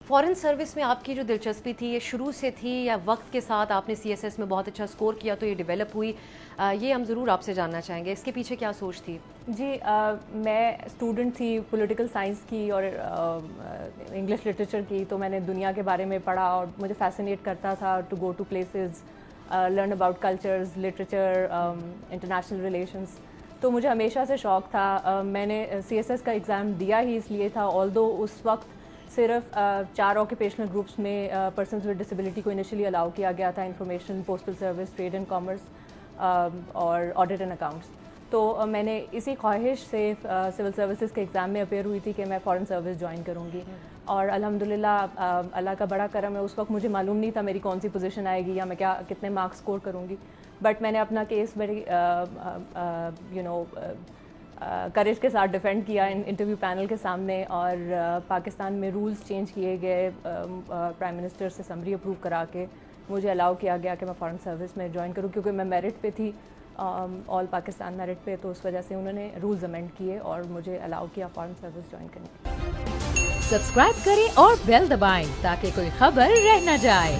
Foreign service میں آپ کی جو دلچسپی تھی یہ شروع سے تھی یا وقت کے ساتھ آپ نے سی ایس ایس میں بہت اچھا اسکور کیا تو یہ ڈیولپ ہوئی؟ یہ ہم ضرور آپ سے جاننا چاہیں گے، اس کے پیچھے کیا سوچ تھی؟ جی میں اسٹوڈنٹ تھی پولیٹیکل سائنس کی اور انگلش لٹریچر کی، تو میں نے دنیا کے بارے میں پڑھا اور مجھے فیسینیٹ کرتا تھا to go to places, learn about cultures, literature, international relations. تو مجھے ہمیشہ سے شوق تھا. میں نے سی ایس ایس کا ایگزام دیا ہی اس لیے تھا، آلدو اس وقت صرف 4 آکوپیشنل گروپس میں پرسنز ود ڈسیبلٹی کو انیشلی الاؤ کیا گیا تھا: information, postal service, trade and commerce اور آڈٹ اینڈ اکاؤنٹس. تو میں نے اسی خواہش سے سول سروسز کے ایگزام میں اپیئر ہوئی تھی کہ میں فارن سروس جوائن کروں گی، اور الحمدللہ اللہ کا بڑا کرم ہے. اس وقت مجھے معلوم نہیں تھا میری کون سی پوزیشن آئے گی یا میں کتنے مارکس اسکور کروں گی، بٹ میں نے اپنا کیس بڑی کریج کے ساتھ ڈیفینڈ کیا انٹرویو پینل کے سامنے، اور پاکستان میں رولز چینج کیے گئے، پرائم منسٹر سے سمری اپروو کرا کے مجھے الاؤ کیا گیا کہ میں فارن سروس میں جوائن کروں، کیونکہ میں میرٹ پہ تھی، آل پاکستان میرٹ پہ. تو اس وجہ سے انہوں نے رولز امینڈ کیے اور مجھے الاؤ کیا فارن سروس جوائن کرنے. سبسکرائب کریں اور بیل دبائیں تاکہ کوئی خبر رہ نہ جائے.